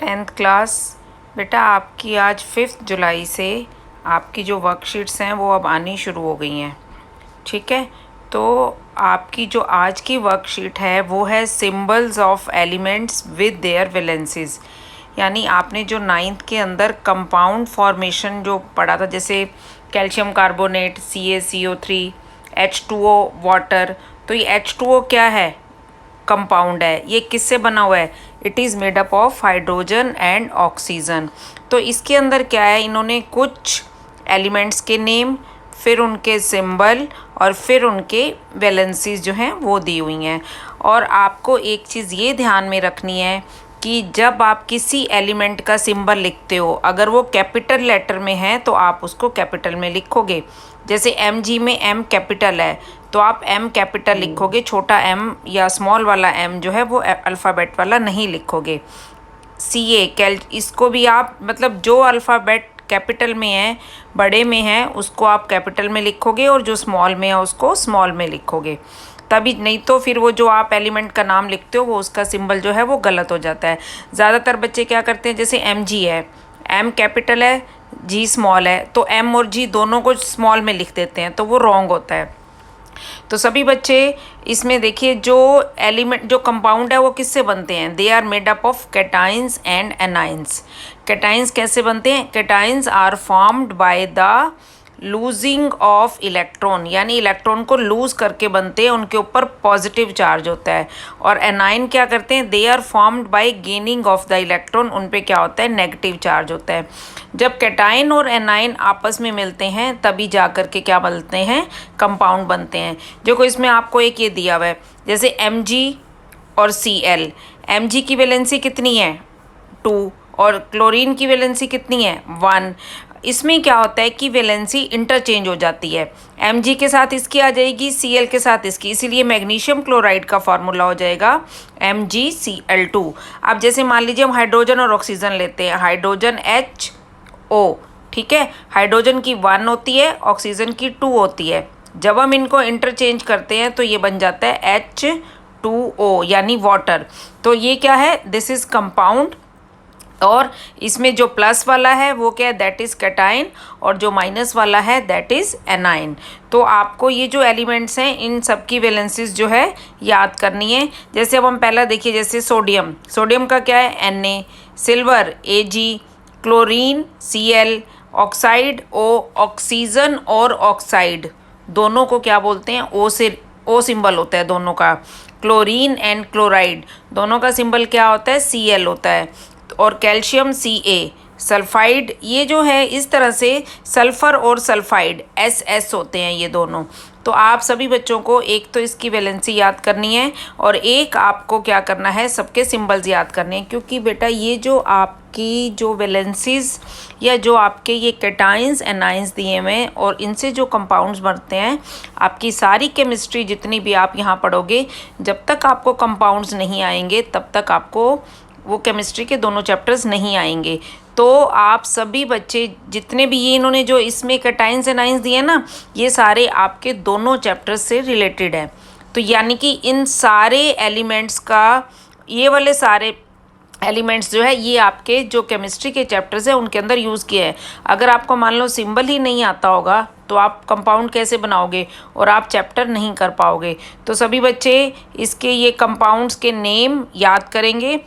10th class. बेटा आपकी आज 5 जुलाई से आपकी जो वर्कशीट्स हैं वो अब आनी शुरू हो गई हैं। ठीक है, तो आपकी जो आज की वर्कशीट है वो है symbols of elements with their valencies. यानी आपने जो 9th के अंदर कंपाउंड फॉर्मेशन जो पढ़ा था, जैसे calcium carbonate, CaCO3, H2O water. तो ये H2O क्या है? कंपाउंड है। ये किससे बना हुआ है? It is made up of hydrogen and oxygen. तो इसके अंदर क्या है, इन्होंने कुछ एलिमेंट्स के नेम, फिर उनके सिंबल और फिर उनके वैलेंसीज जो हैं वो दी हुई हैं। और आपको एक चीज़ ये ध्यान में रखनी है कि जब आप किसी एलिमेंट का सिंबल लिखते हो, अगर वो कैपिटल लेटर में है तो आप उसको कैपिटल में लिखोगे। जैसे Mg में M कैपिटल है तो आप M कैपिटल लिखोगे, छोटा m या स्मॉल वाला m जो है वो अल्फ़ाबेट वाला नहीं लिखोगे। इसको भी आप मतलब जो अल्फ़ाबेट कैपिटल में है, बड़े में है, उसको आप कैपिटल में लिखोगे और जो स्मॉल में है उसको स्मॉल में लिखोगे। तभी, नहीं तो फिर वो जो आप एलिमेंट का नाम लिखते हो वो उसका सिंबल जो है वो गलत हो जाता है। ज़्यादातर बच्चे क्या करते हैं, जैसे Mg है, M कैपिटल है, G स्मॉल है, तो M और G दोनों को स्मॉल में लिख देते हैं, तो वो रॉन्ग होता है। तो सभी बच्चे इसमें देखिए, जो एलिमेंट जो कंपाउंड है वो किससे बनते हैं? They are made up of cations and anions. Cations कैसे बनते हैं? Cations are formed by the losing of electron, यानी इलेक्ट्रॉन को लूज करके बनते हैं, उनके ऊपर पॉजिटिव चार्ज होता है। और एनाइन क्या करते हैं? They are formed by gaining of the electron, उन पे क्या होता है? नेगेटिव चार्ज होता है। जब कैटाइन और एनाइन आपस में मिलते हैं तभी जा कर के क्या बनते हैं? कंपाउंड बनते हैं। देखो इसमें आपको एक ये दिया हुआ है, जैसे Mg और Cl। Mg की वैलेंसी कितनी है? 2, और क्लोरीन की वैलेंसी कितनी है? 1। इसमें क्या होता है कि वैलेंसी इंटरचेंज हो जाती है। Mg के साथ इसकी आ जाएगी, Cl के साथ इसकी, इसीलिए मैग्नीशियम क्लोराइड का फॉर्मूला हो जाएगा MgCl2। अब जैसे मान लीजिए हम हाइड्रोजन और ऑक्सीजन लेते हैं, हाइड्रोजन HO, ठीक है, हाइड्रोजन की 1 होती है, ऑक्सीजन की 2 होती है। जब हम इनको इंटरचेंज करते हैं तो ये बन जाता है H2O यानी वाटर। तो ये क्या है? This is compound. और इसमें जो प्लस वाला है वो क्या है? दैट इज़ कैटाइन, और जो माइनस वाला है दैट इज़ एनाइन। तो आपको ये जो एलिमेंट्स हैं इन सब की वैलेंसीज जो है याद करनी है। जैसे अब हम पहला देखिए, जैसे सोडियम, सोडियम का क्या है? Na, silver Ag, chlorine Cl, oxide O, oxygen और ऑक्साइड दोनों को क्या बोलते हैं? O से O सिंबल होता है दोनों का। क्लोरीन एंड क्लोराइड दोनों का सिंबल क्या होता है? Cl होता है। और कैल्शियम Ca, सल्फाइड, ये जो है इस तरह से सल्फ़र और सल्फाइड SS होते हैं ये दोनों। तो आप सभी बच्चों को एक तो इसकी वैलेंसी याद करनी है और एक आपको क्या करना है? सबके सिंबल्स याद करने हैं, क्योंकि बेटा ये जो आपकी जो वैलेंसीज या जो आपके ये कैटाइंस एनाइंस दिए हुए हैं और इनसे जो कंपाउंड्स बनते हैं, आपकी सारी केमिस्ट्री जितनी भी आप यहाँ पढ़ोगे, जब तक आपको कंपाउंड्स नहीं आएंगे तब तक आपको वो केमिस्ट्री के दोनों चैप्टर्स नहीं आएंगे। तो आप सभी बच्चे जितने भी ये इन्होंने जो इसमें कैटाइंस एनाइंस दिए ना, ये सारे आपके दोनों चैप्टर्स से रिलेटेड है। तो यानी कि इन सारे एलिमेंट्स का, ये वाले सारे एलिमेंट्स जो है ये आपके जो केमिस्ट्री के चैप्टर्स हैं उनके अंदर यूज़ किए हैं। अगर आपको मान लो सिंबल ही नहीं आता होगा तो आप कंपाउंड कैसे बनाओगे और आप चैप्टर नहीं कर पाओगे। तो सभी बच्चे इसके ये कंपाउंड्स के नेम याद करेंगे।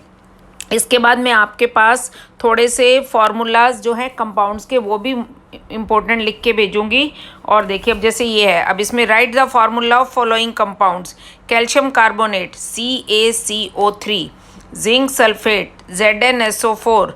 इसके बाद मैं आपके पास थोड़े से फार्मूलाज जो हैं कंपाउंड्स के वो भी इम्पोर्टेंट लिख के भेजूंगी। और देखिए अब जैसे ये है, अब इसमें right the formula of following compounds. Calcium carbonate CaCO3, zinc sulphate ZnSO4,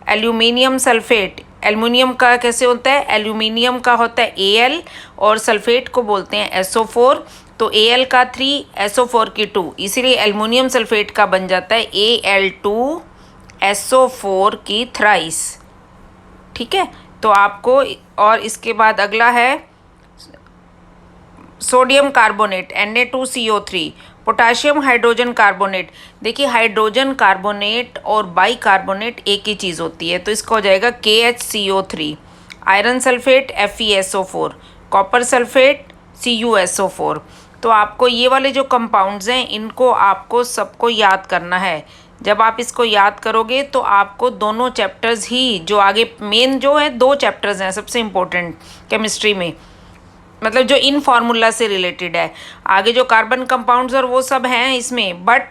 aluminium sulphate, aluminium का कैसे होता है? एल्यूमिनियम का होता है Al और सल्फेट को बोलते हैं SO4। तो Al का 3, SO4 की 2, इसीलिए एल्युमिनियम सल्फेट का बन जाता है Al2SO4 की थ्राइस। ठीक है, तो आपको, और इसके बाद अगला है sodium carbonate Na2CO3, potassium hydrogen carbonate. देखिए हाइड्रोजन कार्बोनेट और बाई कार्बोनेट एक ही चीज़ होती है, तो इसका हो जाएगा KHCO3। Iron sulphate FeSO4, copper sulphate CuSO4। तो आपको ये वाले जो कंपाउंड्स हैं इनको आपको सबको याद करना है। जब आप इसको याद करोगे तो आपको दोनों चैप्टर्स ही जो आगे मेन जो है 2 चैप्टर्स हैं सबसे इम्पोर्टेंट केमिस्ट्री में, मतलब जो इन फार्मूला से रिलेटेड है। आगे जो कार्बन कंपाउंड्स और वो सब हैं इसमें, बट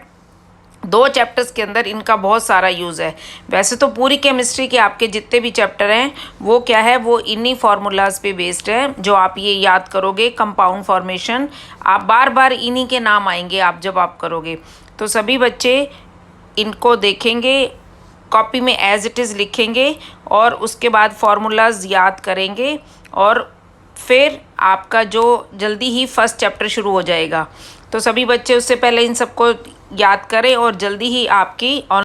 2 चैप्टर्स के अंदर इनका बहुत सारा यूज़ है। वैसे तो पूरी केमिस्ट्री के आपके जितने भी चैप्टर हैं वो क्या है, वो इन्हीं फार्मूलाज पे बेस्ड है। जो आप ये याद करोगे कंपाउंड फॉर्मेशन, आप बार बार इन्हीं के नाम आएंगे आप जब आप करोगे। तो सभी बच्चे इनको देखेंगे, कॉपी में एज इट इज़ लिखेंगे और उसके बाद फार्मूलाज याद करेंगे और फिर आपका जो जल्दी ही फर्स्ट चैप्टर शुरू हो जाएगा। तो सभी बच्चे उससे पहले इन सबको याद करें और जल्दी ही आपकी